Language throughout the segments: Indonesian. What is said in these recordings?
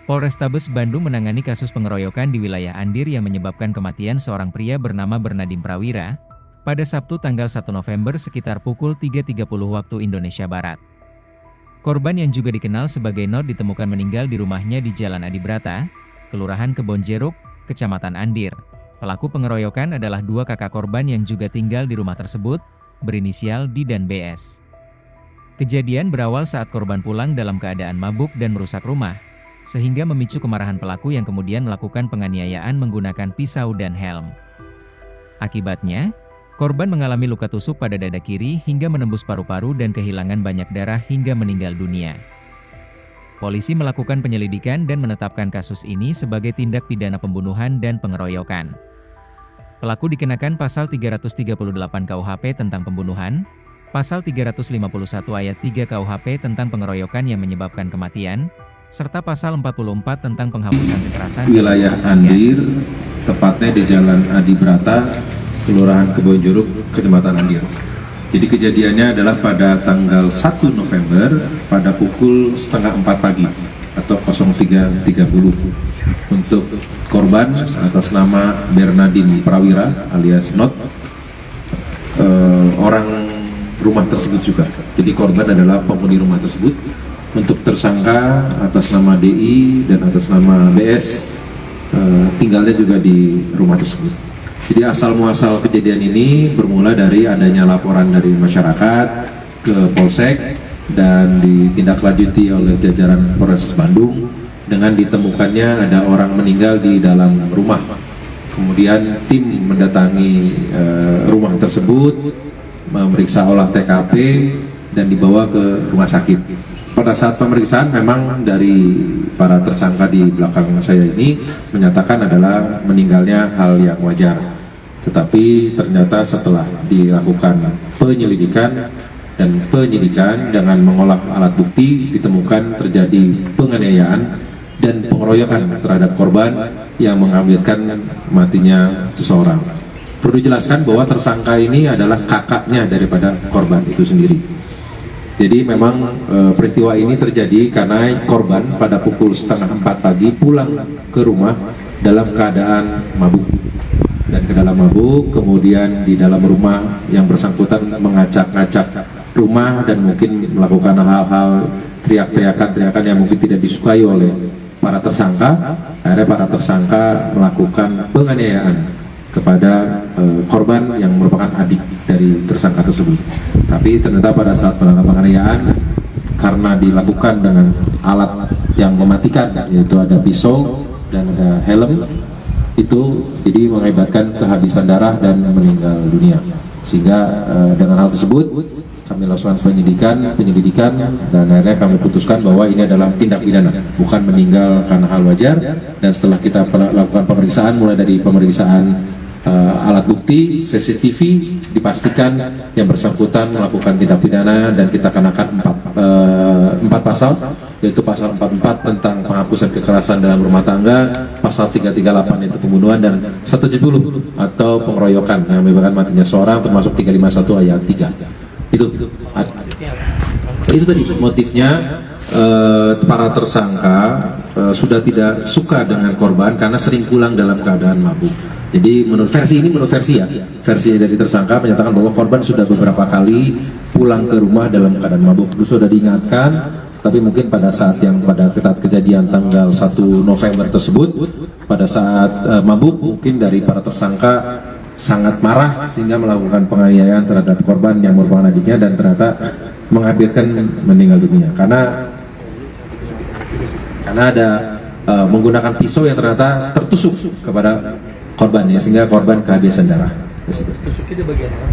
Polrestabes Bandung menangani kasus pengeroyokan di wilayah Andir yang menyebabkan kematian seorang pria bernama Bernadim Prawira pada Sabtu tanggal 1 November sekitar pukul 3.30 waktu Indonesia Barat. Korban yang juga dikenal sebagai Not ditemukan meninggal di rumahnya di Jalan Adibrata, Kelurahan Kebonjeruk, Kecamatan Andir. Pelaku pengeroyokan adalah dua kakak korban yang juga tinggal di rumah tersebut, berinisial D dan BS. Kejadian berawal saat korban pulang dalam keadaan mabuk dan merusak rumah, sehingga memicu kemarahan pelaku yang kemudian melakukan penganiayaan menggunakan pisau dan helm. Akibatnya, korban mengalami luka tusuk pada dada kiri hingga menembus paru-paru dan kehilangan banyak darah hingga meninggal dunia. Polisi melakukan penyelidikan dan menetapkan kasus ini sebagai tindak pidana pembunuhan dan pengeroyokan. Pelaku dikenakan pasal 338 KUHP tentang pembunuhan, pasal 351 ayat 3 KUHP tentang pengeroyokan yang menyebabkan kematian, serta pasal 44 tentang penghapusan kekerasan. Wilayah Andir, tepatnya di Jalan Adibrata, Kelurahan Kebonjeruk, Kecamatan Andir. Jadi kejadiannya adalah pada tanggal 1 November pada pukul setengah 4 pagi atau 03.30. Untuk korban atas nama Bernadim Prawira alias Not, orang rumah tersebut juga. Jadi korban adalah penghuni rumah tersebut. Untuk tersangka atas nama DI dan atas nama BS tinggalnya juga di rumah tersebut. Jadi asal muasal kejadian ini bermula dari adanya laporan dari masyarakat ke Polsek dan ditindaklanjuti oleh jajaran Polres Bandung dengan ditemukannya ada orang meninggal di dalam rumah. Kemudian tim mendatangi rumah tersebut, memeriksa olah TKP dan dibawa ke rumah sakit. Pada saat pemeriksaan memang dari para tersangka di belakang saya ini menyatakan adalah meninggalnya hal yang wajar. Tetapi ternyata setelah dilakukan penyelidikan dan penyidikan dengan mengolah alat bukti ditemukan terjadi penganiayaan dan pengeroyokan terhadap korban yang mengakibatkan matinya seseorang. Perlu dijelaskan bahwa tersangka ini adalah kakaknya daripada korban itu sendiri. Jadi memang peristiwa ini terjadi karena korban pada pukul setengah 4 pagi pulang ke rumah dalam keadaan mabuk. Dan ke dalam mabuk, kemudian di dalam rumah yang bersangkutan mengacak-ngacak rumah dan mungkin melakukan hal-hal teriak-teriakan yang mungkin tidak disukai oleh para tersangka. Akhirnya para tersangka melakukan penganiayaan kepada korban yang merupakan adik dari tersangka tersebut. Tapi ternyata pada saat melakukan penganiayaan, karena dilakukan dengan alat yang mematikan, yaitu ada pisau dan ada helm, itu jadi mengakibatkan kehabisan darah dan meninggal dunia. Sehingga dengan hal tersebut kami lakukan penyelidikan dan akhirnya kami putuskan bahwa ini adalah tindak pidana, bukan meninggal karena hal wajar. Dan setelah kita lakukan pemeriksaan, mulai dari pemeriksaan alat bukti, CCTV, dipastikan yang bersangkutan melakukan tindak pidana dan kita kenakan 4 pasal, yaitu pasal 44 tentang penghapusan kekerasan dalam rumah tangga, pasal 338 yaitu pembunuhan, dan 170 atau pengeroyokan yang menyebabkan matinya seorang, termasuk 351 ayat 3. Itu tadi motifnya. Para tersangka sudah tidak suka dengan korban karena sering pulang dalam keadaan mabuk. Jadi menurut versi ya, versi dari tersangka menyatakan bahwa korban sudah beberapa kali pulang ke rumah dalam keadaan mabuk. Sudah diingatkan, tapi mungkin pada saat kejadian tanggal 1 November tersebut, pada saat mabuk mungkin dari para tersangka sangat marah sehingga melakukan penganiayaan terhadap korban yang merupakan adiknya dan ternyata mengakibatkan meninggal dunia karena ada menggunakan pisau yang ternyata tertusuk kepada korban ya, sehingga korban kehabisan darah. Tusuknya di bagian mana?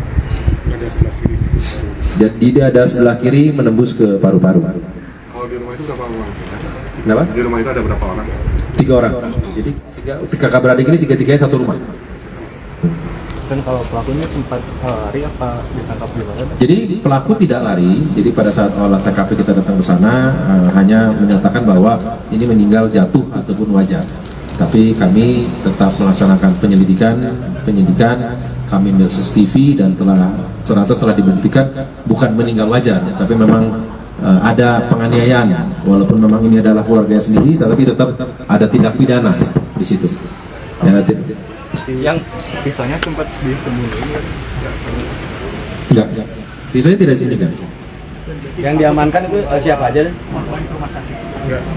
Jadi dia ada sebelah kiri menembus ke paru-paru. Kalau di rumah itu berapa orang? Kenapa? Di rumah itu ada berapa orang? 3 orang. Jadi kakak beradik ini tiga-tiganya satu rumah. Dan kalau pelakunya sempat lari apa ditangkap di mana? Jadi pelaku tidak lari. Jadi pada saat olah TKP kita datang ke sana hanya menyatakan bahwa ini meninggal jatuh ataupun wajar. Tapi kami tetap melaksanakan penyidikan, kami ambil CCTV dan ternyata setelah dibuktikan bukan meninggal wajar, tapi memang ada penganiayaan, walaupun memang ini adalah keluarganya sendiri, tetapi tetap ada tindak pidana di situ. Ya, Yang pisaunya sempat disembunyiin. enggak. Pisaunya tidak di sini kan? Yang diamankan itu siapa aja deh?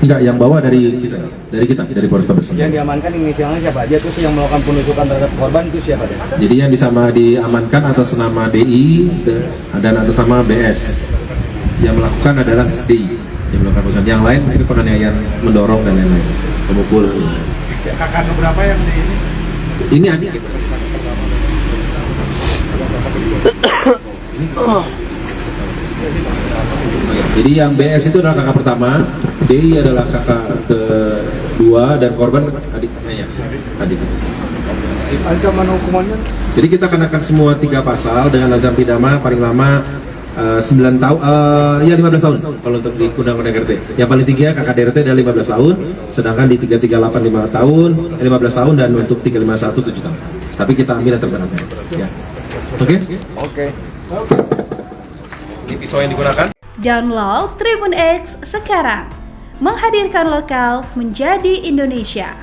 Enggak, yang bawa dari kita, dari Polrestabes. Yang diamankan inisialnya siapa aja? Terus yang melakukan penusukan terhadap korban itu siapa deh? Jadi yang diamankan atas nama DI dan atas nama BS. Yang melakukan adalah DI yang melakukan perusahaan. Yang lain itu penganiayaan, mendorong dan lain-lain, pemukul. Kakak berapa yang di ini? Ini adik. Jadi yang BS itu adalah kakak pertama, DI adalah kakak kedua, dan korban adiknya. Adik. Ancaman hukumannya? Jadi kita kenakan semua 3 pasal dengan ancaman pidana paling lama 9 tahun, 15 tahun kalau untuk di undang-undang RT. Yang paling tinggi kakak DRT adalah 15 tahun, sedangkan di 338 5 tahun, 15 tahun, dan untuk 351 7 tahun. Tapi kita ambil yang terberatnya. Ya. Oke? Oke. Ini pisau yang digunakan. Download Tribun X sekarang. Menghadirkan lokal menjadi Indonesia.